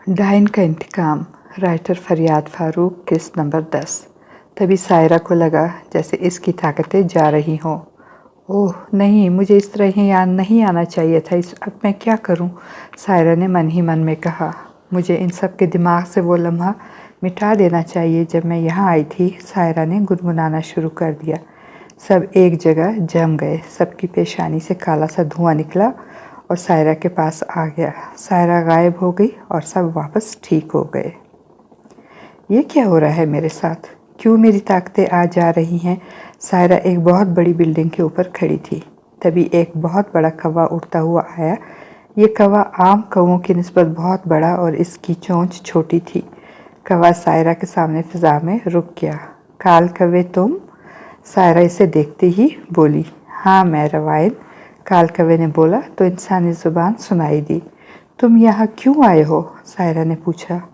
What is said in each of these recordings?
Dine का इंतकाम। Writer फरियाद फारूक। किस्त नंबर 10। तभी सायरा को लगा जैसे इसकी ताकतें जा रही हों। ओह नहीं, मुझे इस तरह यहाँ नहीं आना चाहिए था। अब मैं क्या करूँ? सायरा ने मन ही मन में कहा। मुझे इन सब के दिमाग से वो लम्हा मिटा देना चाहिए जब मैं यहाँ आई थी। सायरा ने गुनगुनाना शुरू कर दिया। सब एक जगह जम गए। सबकी पेशानी से काला सा धुआं निकला और सायरा के पास आ गया। सायरा गायब हो गई और सब वापस ठीक हो गए। ये क्या हो रहा है मेरे साथ? क्यों मेरी ताकतें आ जा रही हैं? सायरा एक बहुत बड़ी बिल्डिंग के ऊपर खड़ी थी। तभी एक बहुत बड़ा कौवा उड़ता हुआ आया। ये कौवा आम कौवों की निस्बत बहुत बड़ा और इसकी चोंच छोटी थी। कौवा सायरा के सामने फिजा में रुक गया। काल कौवे तुम? सायरा इसे देखते ही बोली। हाँ मैं रवायन। काल कौवे ने बोला तो इंसानी ज़ुबान सुनाई दी। तुम यहाँ क्यों आए हो? सायरा ने पूछा।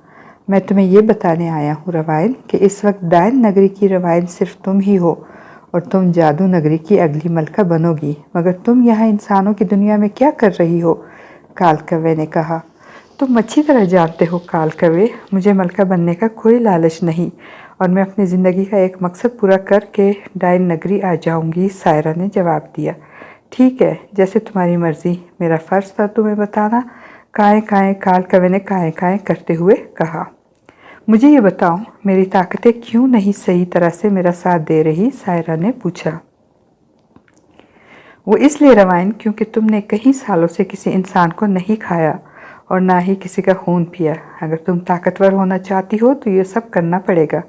मैं तुम्हें ये बताने आया हूँ रवायन कि इस वक्त डायन नगरी की रवायन सिर्फ तुम ही हो और तुम जादू नगरी की अगली मलका बनोगी। मगर तुम यहाँ इंसानों की दुनिया में क्या कर रही हो? काल कौवे ने कहा। तुम अच्छी तरह जानते हो काल कौवे, मुझे मलका बनने का कोई लालच नहीं और मैं अपनी ज़िंदगी का एक मकसद पूरा करके डायन नगरी आ जाऊंगी। सायरा ने जवाब दिया। ठीक है, जैसे तुम्हारी मर्ज़ी। मेरा फ़र्ज़ था तुम्हें बताना। काएँ काएँ काल कौवे ने काएँ काएँ करते हुए कहा। मुझे ये बताओ मेरी ताकतें क्यों नहीं सही तरह से मेरा साथ दे रही? सायरा ने पूछा। वो इसलिए रवायन क्योंकि तुमने कई सालों से किसी इंसान को नहीं खाया और ना ही किसी का खून पिया। अगर तुम ताकतवर होना चाहती हो तो ये सब करना पड़ेगा।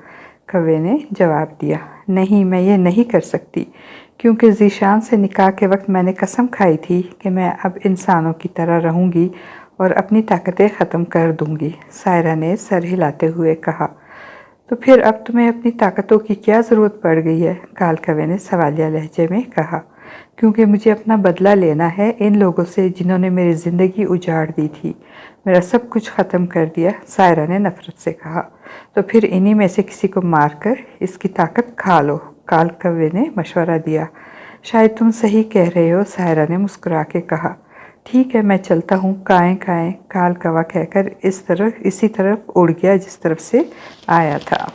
कौवे ने जवाब दिया। नहीं, मैं ये नहीं कर सकती क्योंकि ज़ीशान से निकाह के वक्त मैंने कसम खाई थी कि मैं अब इंसानों की तरह रहूँगी और अपनी ताकतें ख़त्म कर दूँगी। सायरा ने सर हिलाते हुए कहा। तो फिर अब तुम्हें अपनी ताकतों की क्या ज़रूरत पड़ गई है? काल कौवे ने सवालिया लहजे में कहा। क्योंकि मुझे अपना बदला लेना है इन लोगों से जिन्होंने मेरी ज़िंदगी उजाड़ दी थी, मेरा सब कुछ ख़त्म कर दिया। सायरा ने नफ़रत से कहा। तो फिर इन्हीं में से किसी को मारकर इसकी ताकत खा लो। काल कौवे ने मशवरा दिया। शायद तुम सही कह रहे हो, सायरा ने मुस्कुरा के कहा। ठीक है, मैं चलता हूँ। काएँ काएँ काल कौवा कहकर इसी तरफ उड़ गया जिस तरफ से आया था।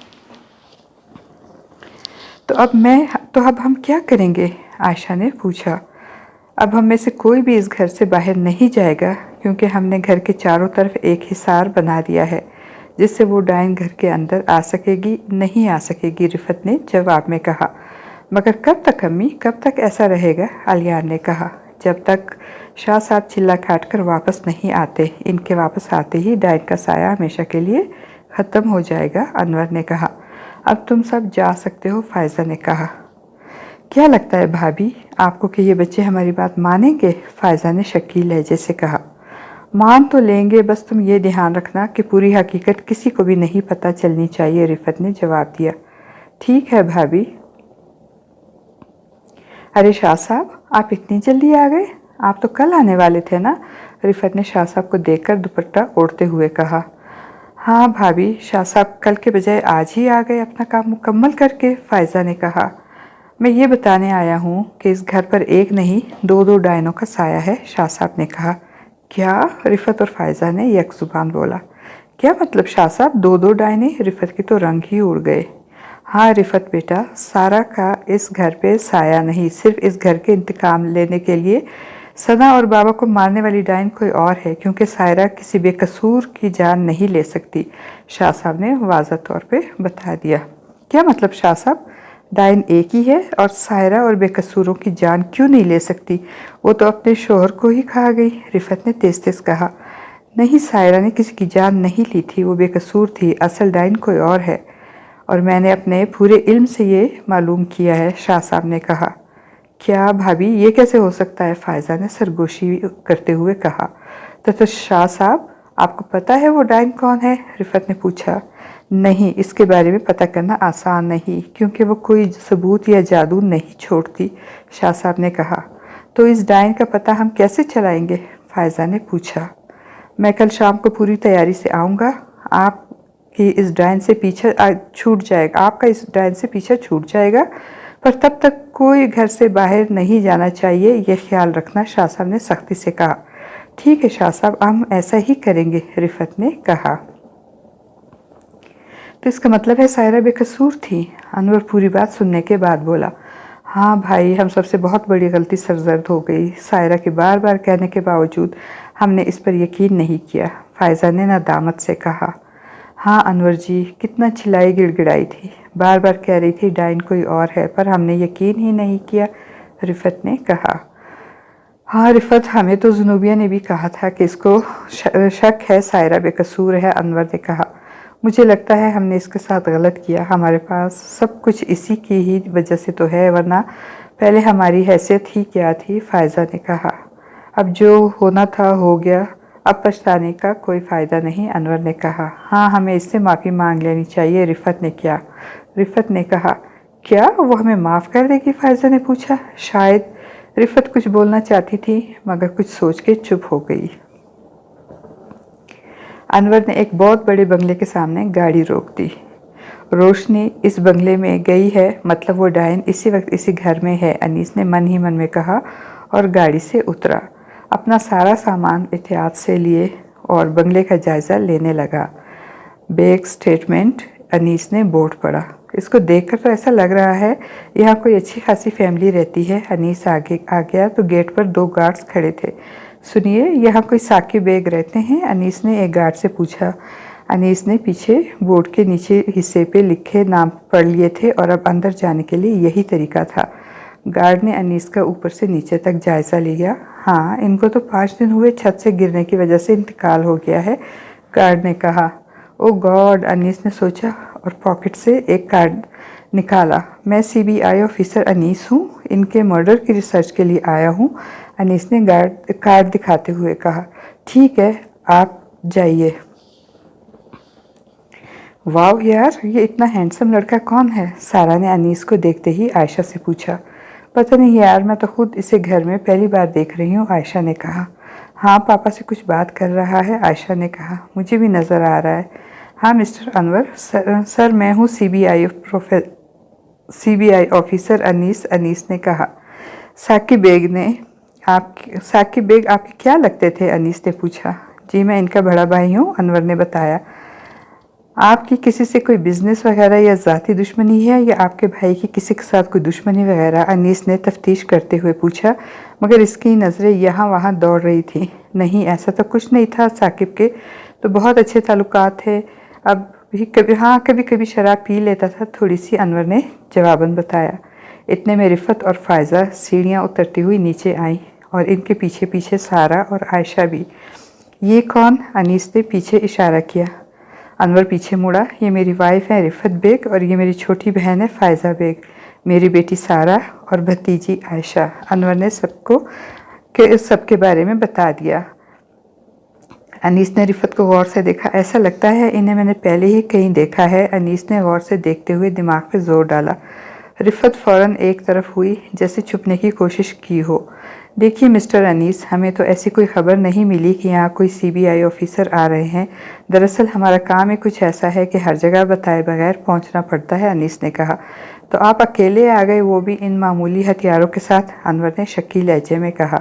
तो अब हम क्या करेंगे? आयशा ने पूछा। अब हम में से कोई भी इस घर से बाहर नहीं जाएगा क्योंकि हमने घर के चारों तरफ एक हिसार बना दिया है जिससे वो डायन घर के अंदर आ सकेगी नहीं आ सकेगी। रिफत ने जवाब में कहा। मगर कब तक अम्मी, कब तक ऐसा रहेगा? आलियान ने कहा। जब तक शाह साहब चिल्ला काट कर वापस नहीं आते। इनके वापस आते ही डायन का साया हमेशा के लिए ख़त्म हो जाएगा। अनवर ने कहा। अब तुम सब जा सकते हो, फ़ायज़ा ने कहा। क्या लगता है भाभी आपको कि ये बच्चे हमारी बात मानेंगे? फ़ायज़ा ने शकील लहजे से कहा। मान तो लेंगे, बस तुम ये ध्यान रखना कि पूरी हकीकत किसी को भी नहीं पता चलनी चाहिए। रिफत ने जवाब दिया। ठीक है भाभी। अरे शाह साहब, आप इतनी जल्दी आ गए? आप तो कल आने वाले थे ना? रिफत ने शाह साहब को देखकर दुपट्टा ओढ़ते हुए कहा। हाँ भाभी, शाह साहब कल के बजाय आज ही आ गए अपना काम मुकम्मल करके। फ़ायज़ा ने कहा। मैं ये बताने आया हूँ कि इस घर पर एक नहीं दो डायनों का साया है, शाह साहब ने कहा। क्या? रिफत और फ़ायज़ा ने एक ज़ुबान बोला। क्या मतलब शाह साहब, दो डायने? रिफत के तो रंग ही उड़ गए। हाँ रिफत बेटा, सारा का इस घर पे साया नहीं, सिर्फ इस घर के इंतकाम लेने के लिए सना और बाबा को मारने वाली डायन कोई और है क्योंकि सायरा किसी बेकसूर की जान नहीं ले सकती। शाह साहब ने वाज़ह तौर पे बता दिया। क्या मतलब शाह साहब? डायन एक ही है और सायरा और बेकसूरों की जान क्यों नहीं ले सकती? वो तो अपने शोहर को ही खा गई। रिफत ने तेज़ तेज़ कहा। नहीं, सायरा ने किसी की जान नहीं ली थी, वो बेकसूर थी। असल डायन कोई और है और मैंने अपने पूरे इल्म से ये मालूम किया है, शाह साहब ने कहा। क्या भाभी, ये कैसे हो सकता है? फ़ायज़ा ने सरगोशी करते हुए कहा। तो शाह साहब, आपको पता है वो डायन कौन है? रिफत ने पूछा। नहीं, इसके बारे में पता करना आसान नहीं क्योंकि वो कोई सबूत या जादू नहीं छोड़ती, शाह साहब ने कहा। तो इस डायन का पता हम कैसे चलाएंगे? फ़ायज़ा ने पूछा। मैं कल शाम को पूरी तैयारी से आऊँगा। आपका इस डायन से पीछा छूट जाएगा, पर तब तक कोई घर से बाहर नहीं जाना चाहिए, ये ख्याल रखना, शाह साहब ने सख्ती से कहा। ٹھیک ہے شاہ صاحب، ہم ایسا ہی کریں گے، رفت نے کہا۔ تو اس کا مطلب ہے سائرہ بے قصور تھی؟ انور پوری بات سننے کے بعد بولا، ہاں بھائی، ہم سب سے بہت بڑی غلطی سرزد ہو گئی۔ سائرہ کے بار بار کہنے کے باوجود ہم نے اس پر یقین نہیں کیا، فائزہ نے ندامت سے کہا۔ ہاں انور جی، کتنا چلائی گڑ گڑائی تھی، بار بار کہہ رہی تھی ڈائن کوئی اور ہے، پر ہم نے یقین ہی نہیں کیا، رفت نے کہا۔ ہاں رفت، ہمیں تو زنوبیہ نے بھی کہا تھا کہ اس کو شک ہے سائرہ بے قصور ہے، انور نے کہا۔ مجھے لگتا ہے ہم نے اس کے ساتھ غلط کیا، ہمارے پاس سب کچھ اسی کی ہی وجہ سے تو ہے، ورنہ پہلے ہماری حیثیت ہی کیا تھی، فائزہ نے کہا۔ اب جو ہونا تھا ہو گیا، اب پچھتانے کا کوئی فائدہ نہیں، انور نے کہا۔ ہاں ہمیں اس سے معافی مانگ لینی چاہیے، رفت نے کہا۔ کیا وہ ہمیں معاف کر دے گی؟ فائزہ نے پوچھا۔ شاید۔ رفت کچھ بولنا چاہتی تھی مگر کچھ سوچ کے چپ ہو گئی۔ انور نے ایک بہت بڑے بنگلے کے سامنے گاڑی روک دی۔ روشنی اس بنگلے میں گئی ہے، مطلب وہ ڈائن اسی وقت اسی گھر میں ہے، انیس نے من ہی من میں کہا اور گاڑی سے اترا۔ اپنا سارا سامان احتیاط سے لیے اور بنگلے کا جائزہ لینے لگا۔ بینک سٹیٹمنٹ، انیس نے بورڈ پڑھا۔ اس کو دیکھ کر تو ایسا لگ رہا ہے یہاں کوئی اچھی خاصی فیملی رہتی ہے۔ انیس آگے آ گیا تو گیٹ پر 2 گارڈز کھڑے تھے۔ سنیے، یہاں کوئی ثاقب بیگ رہتے ہیں؟ انیس نے ایک گارڈ سے پوچھا۔ انیس نے پیچھے بورڈ کے نیچے حصے پہ لکھے نام پڑھ لیے تھے اور اب اندر جانے کے لیے یہی طریقہ تھا۔ گارڈ نے انیس کا اوپر سے نیچے تک جائزہ لیا۔ ہاں، ان کو تو 5 دن ہوئے چھت سے گرنے کی وجہ سے انتقال ہو گیا ہے، گارڈ نے کہا۔ او گاڈ، انیس نے سوچا اور پاکٹ سے ایک کارڈ نکالا۔ میں CBI آفیسر انیس ہوں، ان کے مرڈر کی ریسرچ کے لیے آیا ہوں، انیس نے کارڈ دکھاتے ہوئے کہا۔ ٹھیک ہے، آپ جائیے۔ واو یار، یہ اتنا ہینڈسم لڑکا کون ہے؟ سارہ نے انیس کو دیکھتے ہی عائشہ سے پوچھا۔ پتہ نہیں یار، میں تو خود اسے گھر میں پہلی بار دیکھ رہی ہوں، عائشہ نے کہا۔ ہاں، پاپا سے کچھ بات کر رہا ہے، عائشہ نے کہا۔ مجھے بھی نظر آ رہا ہے۔ ہاں مسٹر انور، سر میں ہوں CBI آفیسر انیس نے کہا۔ ثاقب بیگ آپ کے کیا لگتے تھے؟ انیس نے پوچھا۔ جی میں ان کا بڑا بھائی ہوں، انور نے بتایا۔ آپ کی کسی سے کوئی بزنس وغیرہ یا ذاتی دشمنی ہے یا آپ کے بھائی کی کسی کے ساتھ کوئی دشمنی وغیرہ؟ انیس نے تفتیش کرتے ہوئے پوچھا، مگر اس کی نظریں یہاں وہاں دوڑ رہی تھیں۔ نہیں، ایسا تو کچھ نہیں تھا، ثاقب کے تو بہت اچھے تعلقات تھے، اب بھی کبھی کبھی شراب پی لیتا تھا تھوڑی سی، انور نے جواباً بتایا۔ اتنے میں رفت اور فائزہ سیڑھیاں اترتی ہوئی نیچے آئیں اور ان کے پیچھے پیچھے سارہ اور عائشہ بھی۔ یہ کون؟ انیس نے پیچھے اشارہ کیا۔ انور پیچھے مڑا۔ یہ میری وائف ہے رفت بیگ اور یہ میری چھوٹی بہن ہے فائزہ بیگ، میری بیٹی سارہ اور بھتیجی عائشہ۔ انور نے سب کے بارے میں بتا دیا۔ انیس نے رفت کو غور سے دیکھا۔ ایسا لگتا ہے انہیں میں نے پہلے ہی کہیں دیکھا ہے، انیس نے غور سے دیکھتے ہوئے دماغ پہ زور ڈالا۔ رفت فوراً ایک طرف ہوئی جیسے چھپنے کی کوشش کی ہو۔ دیکھیے مسٹر انیس، ہمیں تو ایسی کوئی خبر نہیں ملی کہ یہاں کوئی CBI آفیسر آ رہے ہیں، دراصل ہمارا کام ہی کچھ ایسا ہے کہ ہر جگہ بتائے بغیر پہنچنا پڑتا ہے، انیس نے کہا۔ تو آپ اکیلے آ گئے، وہ بھی ان معمولی ہتھیاروں کے ساتھ؟ انور نے شکی لہجے میں کہا۔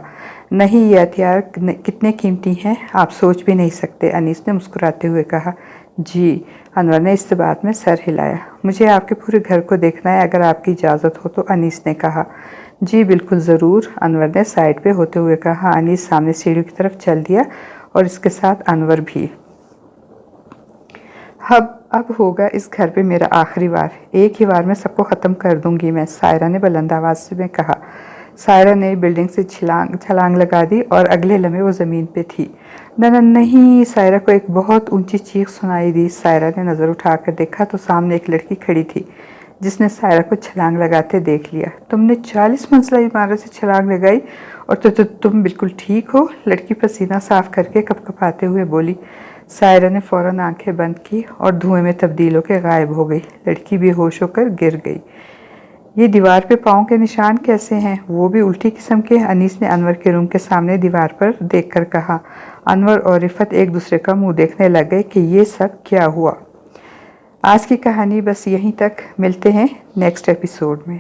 نہیں، یہ ہتھیار کتنے قیمتی ہیں آپ سوچ بھی نہیں سکتے، انیس نے مسکراتے ہوئے کہا۔ جی، انور نے استباط میں سر ہلایا۔ مجھے آپ کے پورے گھر کو دیکھنا ہے اگر آپ کی اجازت ہو تو، انیس نے کہا۔ جی بالکل ضرور، انور نے سائڈ پہ ہوتے ہوئے کہا۔ انیس سامنے سیڑھی کی طرف چل دیا اور اس کے ساتھ انور بھی۔ اب ہوگا اس گھر پہ میرا آخری وار، ایک ہی وار میں سب کو ختم کر دوں گی میں، سائرہ نے بلند آواز میں کہا۔ سائرہ نے بلڈنگ سے چھلانگ لگا دی اور اگلے لمحے وہ زمین پہ تھی۔ نہیں، سائرہ کو ایک بہت اونچی چیخ سنائی دی۔ سائرہ نے نظر اٹھا کر دیکھا تو سامنے ایک لڑکی کھڑی تھی جس نے سائرہ کو چھلانگ لگاتے دیکھ لیا۔ تم نے 40 منزلہ عمارت سے چھلانگ لگائی اور تم بالکل ٹھیک ہو؟ لڑکی پسینہ صاف کر کے کپکپاتے ہوئے بولی۔ سائرہ نے فوراً آنکھیں بند کی اور دھوئیں میں تبدیل ہو کے غائب ہو گئی۔ لڑکی بے ہوش ہو کر گر گئی۔ یہ دیوار پہ پاؤں کے نشان کیسے ہیں؟ وہ بھی الٹی قسم کے، انیس نے انور کے روم کے سامنے دیوار پر دیکھ کر کہا۔ انور اور رفت ایک دوسرے کا منہ دیکھنے لگ گئے کہ یہ سب کیا ہوا۔ آج کی کہانی بس یہیں تک، ملتے ہیں نیکسٹ ایپیسوڈ میں۔